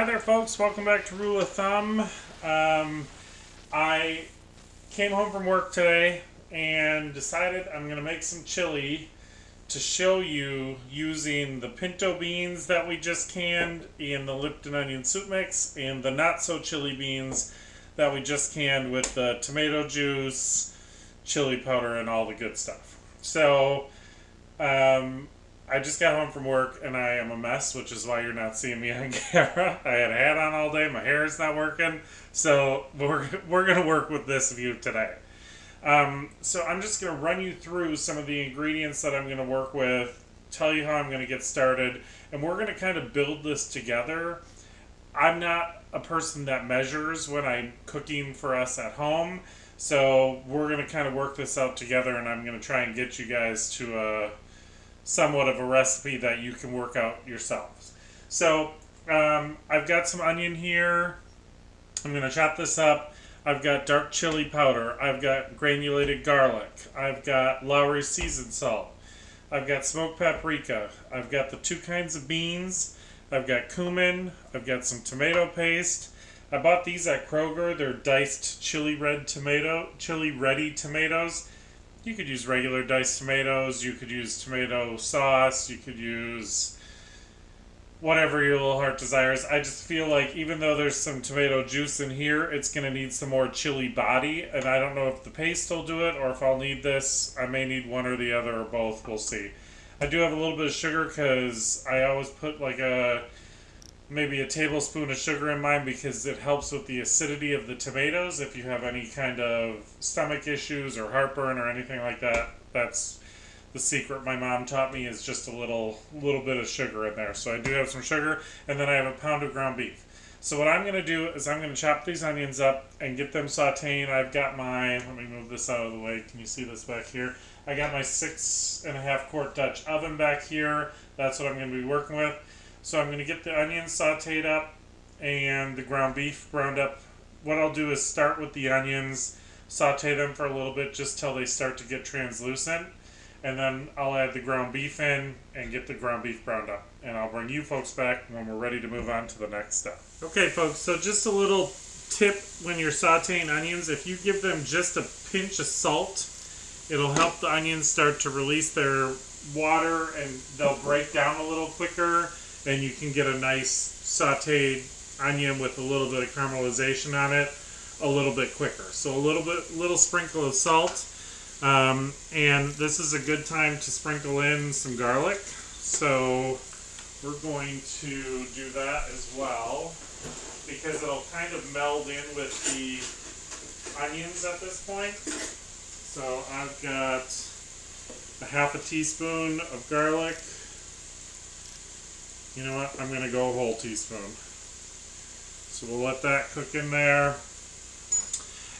there, folks. Welcome back to Rule of Thumb. I came home from work today and decided I'm going to make some chili to show you using the pinto beans that we just canned and the Lipton onion soup mix and the not so chili beans that we just canned with the tomato juice, chili powder, and all the good stuff. So, I just got home from work and I am a mess, which is why you're not seeing me on camera. I had a hat on all day, my hair is not working, so we're going to work with this view today. So I'm just going to run you through some of the ingredients that I'm going to work with, tell you how I'm going to get started, and we're going to kind of build this together. I'm not a person that measures when I'm cooking for us at home, so we're going to kind of work this out together, and I'm going to try and get you guys to a somewhat of a recipe that you can work out yourselves. So I've got some onion here. I'm going to chop this up. I've got dark chili powder. I've got granulated garlic. I've got Lowry seasoned salt. I've got smoked paprika. I've got the two kinds of beans. I've got cumin. I've got some tomato paste. I bought these at Kroger. They're diced chili ready tomatoes. You could use regular diced tomatoes, you could use tomato sauce, you could use whatever your little heart desires. I just feel like even though there's some tomato juice in here, it's going to need some more chili body, and I don't know if the paste will do it or if I'll need this. I may need one or the other or both, we'll see. I do have a little bit of sugar because I always put like maybe a tablespoon of sugar in mine because it helps with the acidity of the tomatoes. If you have any kind of stomach issues or heartburn or anything like that, that's the secret my mom taught me, is just a little bit of sugar in there. So I do have some sugar, and then I have a pound of ground beef. So what I'm going to do is I'm going to chop these onions up and get them sauteing. I've got let me move this out of the way. Can you see this back here? I got my 6.5 quart Dutch oven back here. That's what I'm going to be working with. So I'm going to get the onions sauteed up and the ground beef browned up. What I'll do is start with the onions, saute them for a little bit just till they start to get translucent, and then I'll add the ground beef in and get the ground beef browned up. And I'll bring you folks back when we're ready to move on to the next step. Okay, folks, so just a little tip when you're sauteing onions: if you give them just a pinch of salt, it'll help the onions start to release their water and they'll break down a little quicker. And you can get a nice sauteed onion with a little bit of caramelization on it a little bit quicker. So a little sprinkle of salt, and this is a good time to sprinkle in some garlic. So we're going to do that as well because it'll kind of meld in with the onions at this point. So I've got a half a teaspoon of garlic. You know what? I'm going to go a whole teaspoon. So we'll let that cook in there.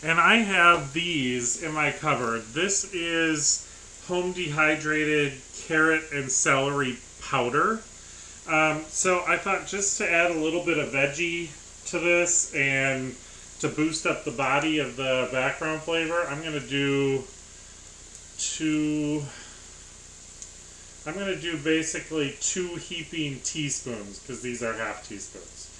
And I have these in my cupboard. This is home dehydrated carrot and celery powder. So I thought just to add a little bit of veggie to this and to boost up the body of the background flavor, I'm going to do basically 2 heaping teaspoons, because these are half teaspoons,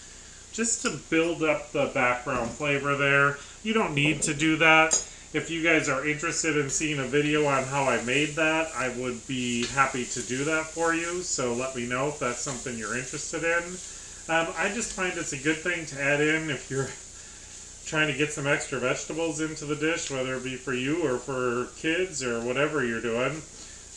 just to build up the background flavor there. You don't need to do that. If you guys are interested in seeing a video on how I made that, I would be happy to do that for you, so let me know if that's something you're interested in. I just find it's a good thing to add in if you're trying to get some extra vegetables into the dish, whether it be for you or for kids or whatever you're doing.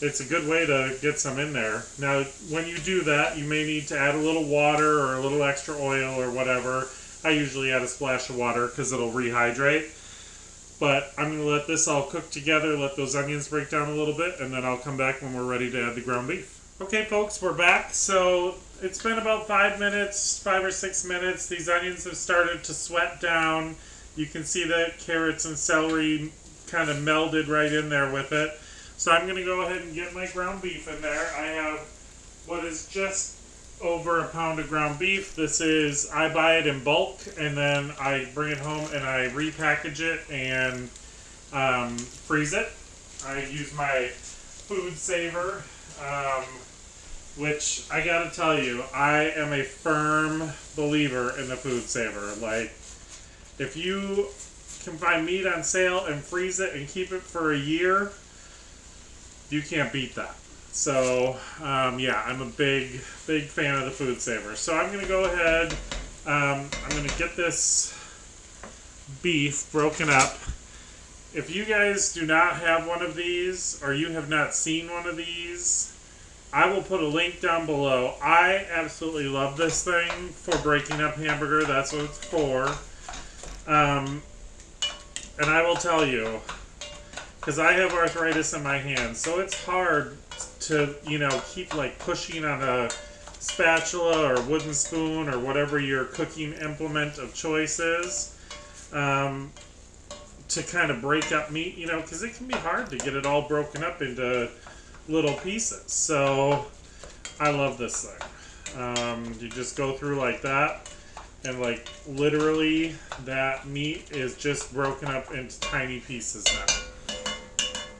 It's a good way to get some in there. Now, when you do that, you may need to add a little water or a little extra oil or whatever. I usually add a splash of water because it'll rehydrate. But I'm going to let this all cook together, let those onions break down a little bit, and then I'll come back when we're ready to add the ground beef. Okay, folks, we're back. So it's been about 5 or 6 minutes. These onions have started to sweat down. You can see that carrots and celery kind of melded right in there with it. So I'm going to go ahead and get my ground beef in there. I have what is just over a pound of ground beef. I buy it in bulk, and then I bring it home and I repackage it and freeze it. I use my Foodsaver which I gotta tell you, I am a firm believer in the Foodsaver. Like, if you can find meat on sale and freeze it and keep it for a year, you can't beat that. So, yeah, I'm a big fan of the Foodsaver. So I'm going to go ahead, I'm going to get this beef broken up. If you guys do not have one of these, or you have not seen one of these, I will put a link down below. I absolutely love this thing for breaking up hamburger. That's what it's for. And I will tell you, because I have arthritis in my hands, so it's hard to, keep like pushing on a spatula or wooden spoon or whatever your cooking implement of choice is, to kind of break up meat, because it can be hard to get it all broken up into little pieces. So I love this thing. You just go through like that, and like literally that meat is just broken up into tiny pieces now.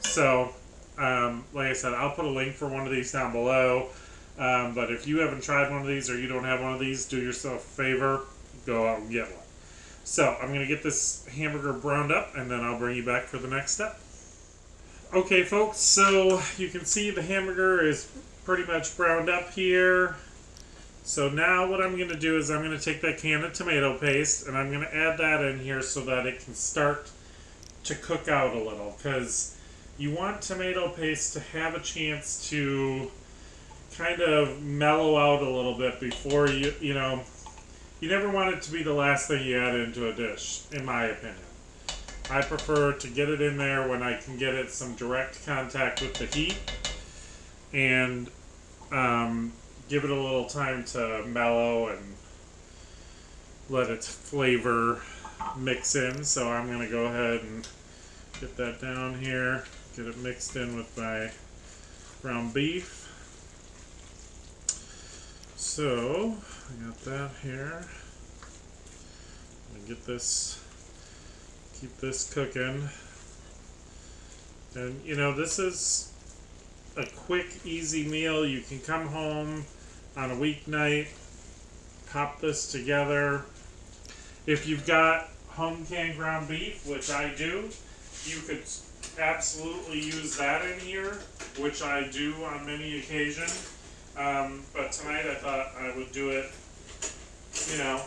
So like I said, I'll put a link for one of these down below. But if you haven't tried one of these, or you don't have one of these, do yourself a favor, go out and get one. So I'm going to get this hamburger browned up, and then I'll bring you back for the next step. Okay folks, so you can see the hamburger is pretty much browned up here. So now what I'm going to do is I'm going to take that can of tomato paste, and I'm going to add that in here so that it can start to cook out a little, because you want tomato paste to have a chance to kind of mellow out a little bit before you never want it to be the last thing you add into a dish, in my opinion. I prefer to get it in there when I can get it some direct contact with the heat, and give it a little time to mellow and let its flavor mix in. So I'm going to go ahead and get that down here, get it mixed in with my ground beef. So I got that here. I'm going to get this, keep this cooking. And this is a quick, easy meal. You can come home on a weeknight, pop this together. If you've got home canned ground beef, which I do, you could absolutely use that in here, which I do on many occasions. But tonight I thought I would do it,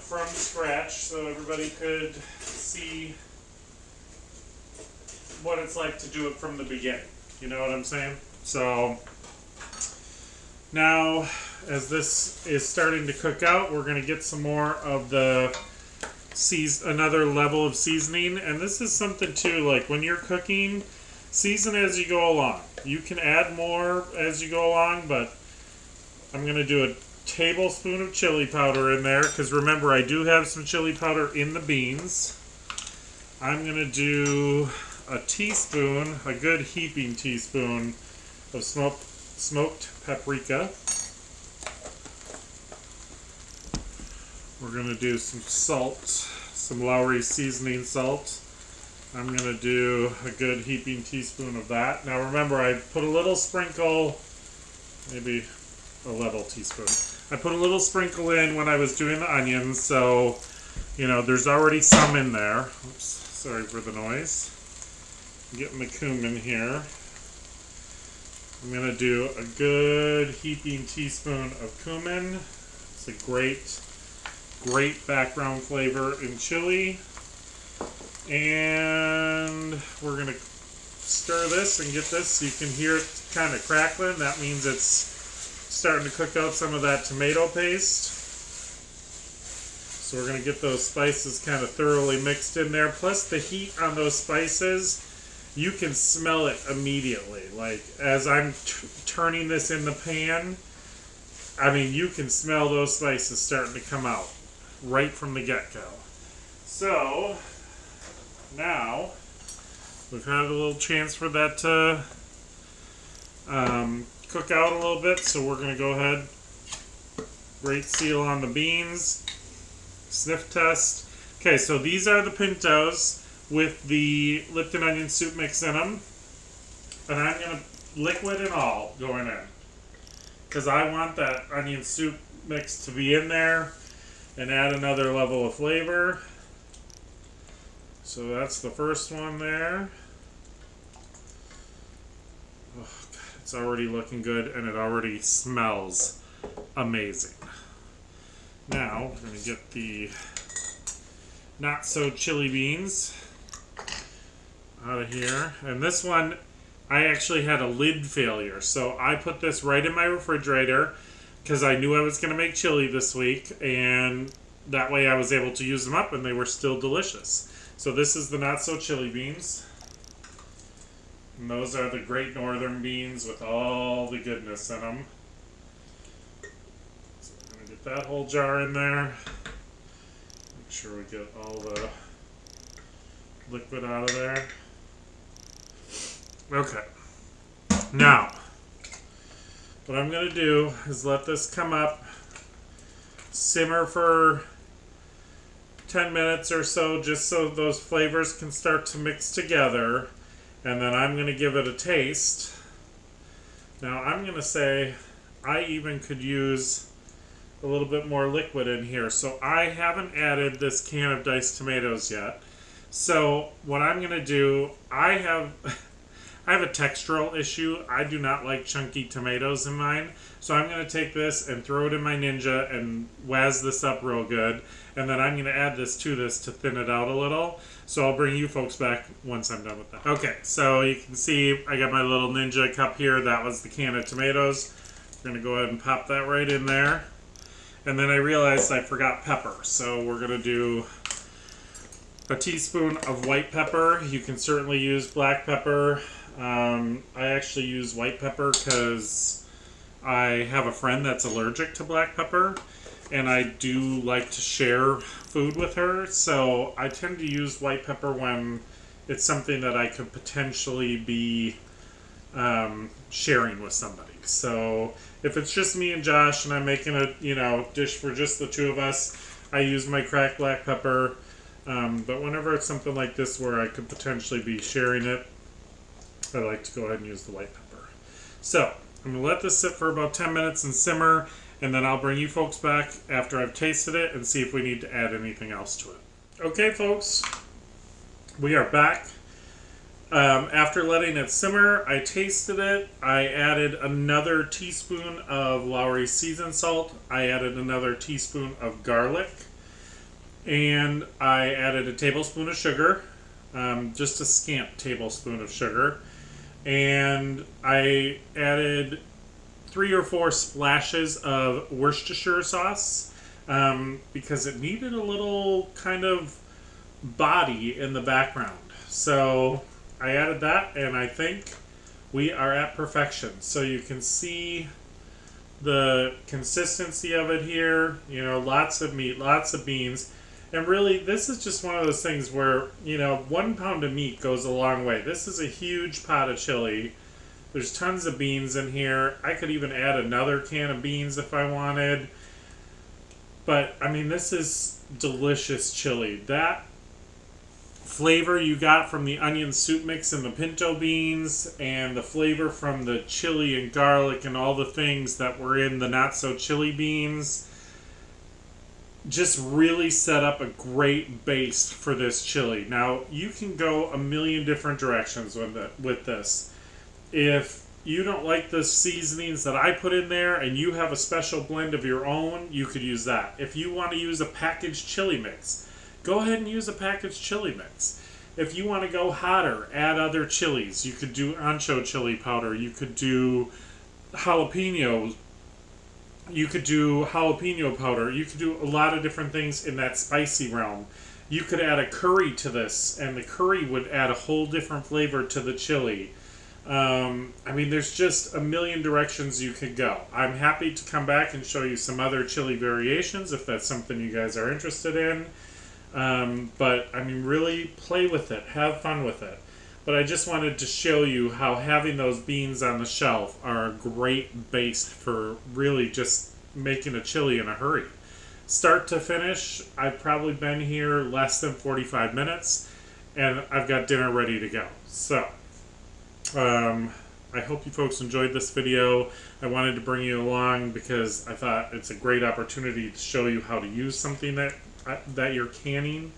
from scratch, so everybody could see what it's like to do it from the beginning. You know what I'm saying? So now, as this is starting to cook out, we're going to get some more of the another level of seasoning. And this is something too, like when you're cooking, season as you go along. You can add more as you go along, but I'm going to do a tablespoon of chili powder in there, because remember, I do have some chili powder in the beans. I'm going to do a teaspoon, a good heaping teaspoon of smoked paprika. We're going to do some salt, some Lowry seasoning salt. I'm going to do a good heaping teaspoon of that. Now remember, I put a little sprinkle, maybe a level teaspoon. I put a little sprinkle in when I was doing the onions, so there's already some in there. Oops, sorry for the noise. I'm getting the cumin here. I'm going to do a good heaping teaspoon of cumin. It's a great background flavor in chili. And we're going to stir this and get this so you can hear it kind of crackling. That means it's starting to cook out some of that tomato paste. So we're going to get those spices kind of thoroughly mixed in there. Plus the heat on those spices, you can smell it immediately. Like as I'm turning this in the pan, I mean, you can smell those spices starting to come out right from the get-go. So now we've had a little chance for that to cook out a little bit, so we're going to go ahead, rate seal on the beans, sniff test. Okay, so these are the pintos with the Lipton onion soup mix in them, and I'm going to liquid and all going in. because I want that onion soup mix to be in there and add another level of flavor. So that's the first one there. Oh, God, it's already looking good and it already smells amazing. Now we're going to get the not so chili beans out of here. And this one, I actually had a lid failure. So I put this right in my refrigerator because I knew I was going to make chili this week. And that way I was able to use them up and they were still delicious. So this is the not so chili beans. And those are the Great Northern beans with all the goodness in them. So we're going to get that whole jar in there. Make sure we get all the liquid out of there. Okay. Now, what I'm going to do is let this come up, simmer for 10 minutes or so, just so those flavors can start to mix together, and then I'm going to give it a taste. Now I'm going to say I even could use a little bit more liquid in here, so I haven't added this can of diced tomatoes yet. So what I'm going to do, I have a textural issue. I do not like chunky tomatoes in mine. So I'm going to take this and throw it in my Ninja and waz this up real good. And then I'm going to add this to thin it out a little. So I'll bring you folks back once I'm done with that. Okay, so you can see I got my little Ninja cup here. That was the can of tomatoes. We're going to go ahead and pop that right in there. And then I realized I forgot pepper. So we're going to do a teaspoon of white pepper. You can certainly use black pepper. I actually use white pepper because I have a friend that's allergic to black pepper, and I do like to share food with her, so I tend to use white pepper when it's something that I could potentially be sharing with somebody. So if it's just me and Josh and I'm making a dish for just the two of us, I use my cracked black pepper. But whenever it's something like this where I could potentially be sharing it, I like to go ahead and use the white pepper. So I'm going to let this sit for about 10 minutes and simmer, and then I'll bring you folks back after I've tasted it and see if we need to add anything else to it. Okay, folks, we are back. After letting it simmer, I tasted it. I added another teaspoon of Lowry seasoned salt. I added another teaspoon of garlic. And I added a tablespoon of sugar, just a scant tablespoon of sugar. And I added 3 or 4 splashes of Worcestershire sauce because it needed a little kind of body in the background. So I added that, and I think we are at perfection. So you can see the consistency of it here. Lots of meat, lots of beans. And really, this is just one of those things where, 1 pound of meat goes a long way. This is a huge pot of chili. There's tons of beans in here. I could even add another can of beans if I wanted. But, I mean, this is delicious chili. That flavor you got from the onion soup mix and the pinto beans, and the flavor from the chili and garlic and all the things that were in the not-so-chili beans, just really set up a great base for this chili. Now, you can go a million different directions with this. If you don't like the seasonings that I put in there and you have a special blend of your own, you could use that. If you want to use a packaged chili mix, go ahead and use a packaged chili mix. If you want to go hotter, add other chilies. You could do ancho chili powder. You could do jalapenos. You could do jalapeno powder. You could do a lot of different things in that spicy realm. You could add a curry to this, and the curry would add a whole different flavor to the chili. I mean, there's just a million directions you could go. I'm happy to come back and show you some other chili variations if that's something you guys are interested in. But, I mean, really play with it. Have fun with it. But I just wanted to show you how having those beans on the shelf are a great base for really just making a chili in a hurry. Start to finish, I've probably been here less than 45 minutes, and I've got dinner ready to go. So, I hope you folks enjoyed this video. I wanted to bring you along because I thought it's a great opportunity to show you how to use something that you're canning,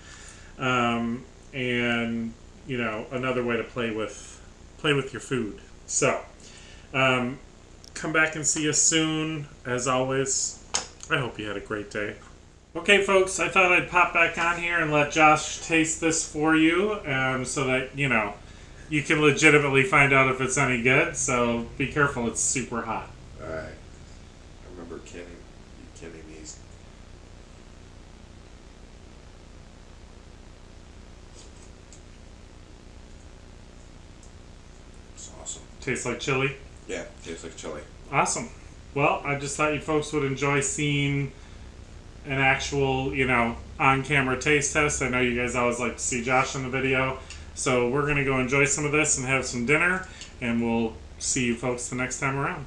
and you know, another way to play with your food. So come back and see us soon. As always, I hope you had a great day. Okay, folks, I thought I'd pop back on here and let Josh taste this for you, so that, you know, you can legitimately find out if it's any good. So be careful, it's super hot. Alright. I remember canning these. It's awesome. Tastes like chili? Yeah, tastes like chili. Awesome. Well, I just thought you folks would enjoy seeing an actual, you know, on-camera taste test. I know you guys always like to see Josh in the video. So we're going to go enjoy some of this and have some dinner, and we'll see you folks the next time around.